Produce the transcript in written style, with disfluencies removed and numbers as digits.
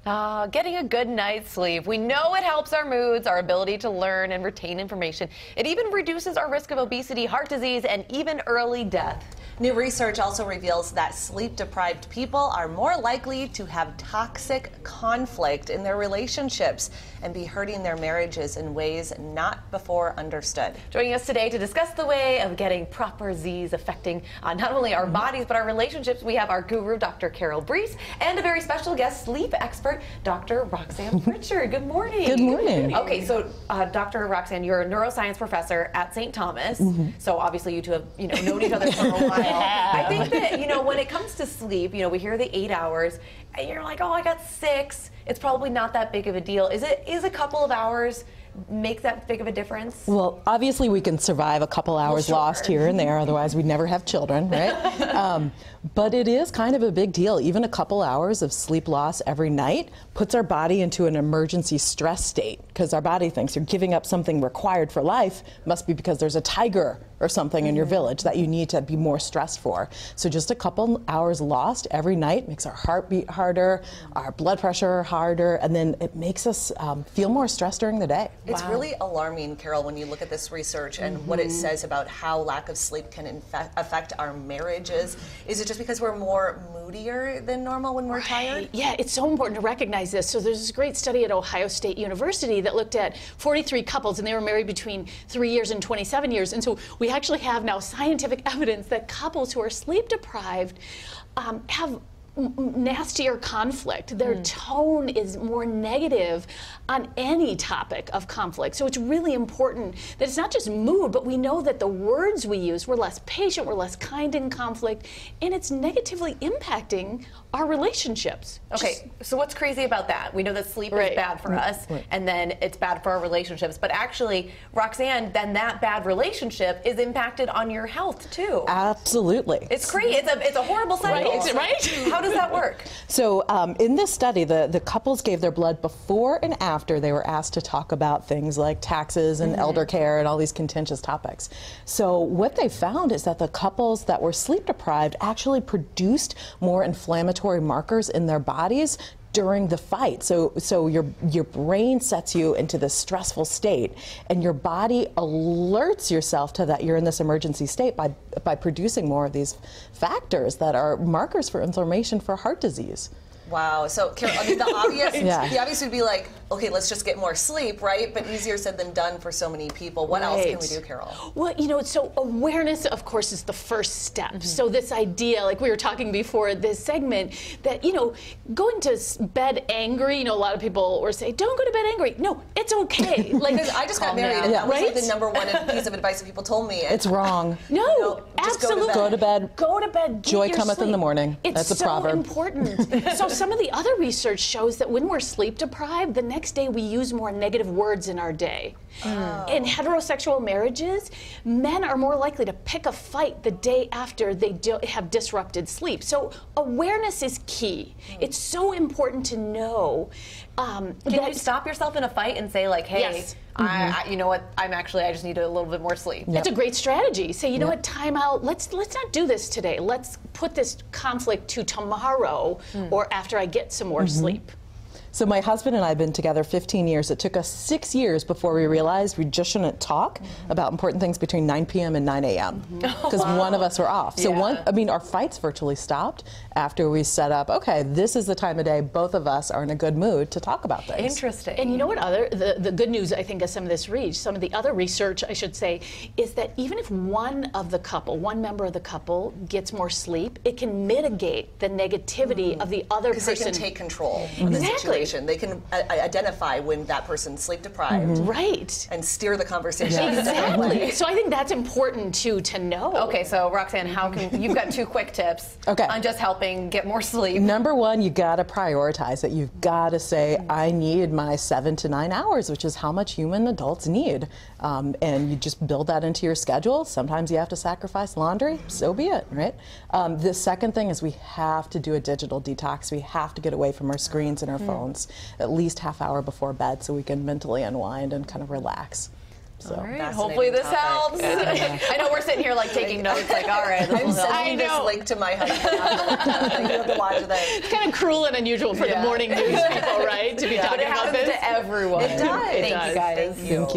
Getting a good night's sleep. We know it helps our moods, our ability to learn and retain information. It even reduces our risk of obesity, heart disease, and even early death. New research also reveals that sleep-deprived people are more likely to have toxic conflict in their relationships and be hurting their marriages in ways not before understood. Joining us today to discuss the way of getting proper Z's affecting not only our bodies but our relationships, we have our guru, Dr. Carol Brees, and a very special guest, sleep expert, Dr. Roxanne Pritchard. Good morning. Good morning. Okay, so Dr. Roxanne, you're a neuroscience professor at St. Thomas. So obviously you two have known each other for a while. I think that, when it comes to sleep, we hear the 8 hours, and you're like, oh, I got 6. It's probably not that big of a deal. Is a couple of hours make that big of a difference? Well, obviously we can survive a couple hours lost here and there, otherwise we'd never have children, right? But it is kind of a big deal. Even a couple hours of sleep loss every night puts our body into an emergency stress state, because our body thinks you're giving up something required for life. Must be because there's a tiger or something in your village that you need to be more stressed for. So just a couple hours lost every night makes our heart beat harder, our blood pressure harder, and then it makes us feel more stressed during the day. It's really alarming, Carol, when you look at this research and what it says about how lack of sleep can affect our marriages. Is it just because we're more moodier than normal when we're tired? Yeah, it's so important to recognize this. So there's this great study at Ohio State University that looked at 43 couples, and they were married between 3 years and 27 years. And so we actually have now scientific evidence that couples who are sleep deprived have nastier conflict. Their tone is more negative on any topic of conflict. So it's really important that it's not just mood, but we know that the words we use, we're less patient, we're less kind in conflict, and it's negatively impacting our relationships. Okay, so what's crazy about that? We know that sleep is bad for us, and then it's bad for our relationships. But actually, Roxanne, then that bad relationship is impacted on your health too. Absolutely. It's crazy. It's a horrible cycle. Right? How does that work? So in this study, the couples gave their blood before and after they were asked to talk about things like taxes and elder care and all these contentious topics. So what they found is that the couples that were sleep deprived actually produced more inflammatory markers in their bodies during the fight. So your brain sets you into this stressful state, and your body alerts yourself to that you're in this emergency state by producing more of these factors that are markers for inflammation for heart disease. Wow. So, Carol, I mean, the obvious would be like, okay, let's just get more sleep, right? But easier said than done for so many people. What else can we do, Carol? Well, so awareness, of course, is the first step. So this idea, like we were talking before this segment, that, going to bed angry, a lot of people were saying, don't go to bed angry. No, it's okay. Like, because I just got married, and that was like the #1 piece of advice that people told me. It's wrong. No, absolutely. Go to bed. Go to bed. Joy cometh in the morning. That's a proverb. It's so important. So some of the other research shows that when we're sleep deprived, the next day we use more negative words in our day. In heterosexual marriages, men are more likely to pick a fight the day after they have disrupted sleep. So awareness is key. It's so important to know. Can you stop yourself in a fight and say, like, hey, you know what, I just need a little bit more sleep? That's a great strategy. Say, you know what, time out. Let's not do this today. Let's put this conflict to tomorrow or after I get some more sleep. So my husband and I have been together 15 years. It took us 6 years before we realized we just shouldn't talk about important things between 9 p.m. and 9 a.m. because one of us were off. So our fights virtually stopped after we set up, okay, this is the time of day both of us are in a good mood to talk about things. Interesting. And you know what the good news, I think, of some of this some of the other research, I should say, is that even if one member of the couple gets more sleep, it can mitigate the negativity of the other person. Because they can take control of the situation. They can identify when that person's sleep deprived, and steer the conversation. Exactly. So I think that's important to know. Okay, so Roxanne, you've got 2 quick tips on just helping get more sleep. #1, you got to prioritize it. You've got to say, I need my 7 to 9 hours, which is how much human adults need, and you just build that into your schedule. Sometimes you have to sacrifice laundry. So be it, right? The second thing is we have to do a digital detox. We have to get away from our screens and our phones at least half hour before bed so we can mentally unwind and kind of relax. So. All right, Fascinating hopefully this topic. helps. I know we're sitting here like taking notes, like, all right, this I'm will help. sending this link to my husband. You have to watch this. It's kind of cruel and unusual for the morning news people, right, to be But talking it about happens this. to everyone. It does. Thank It does. you guys. Thank you. Thank you.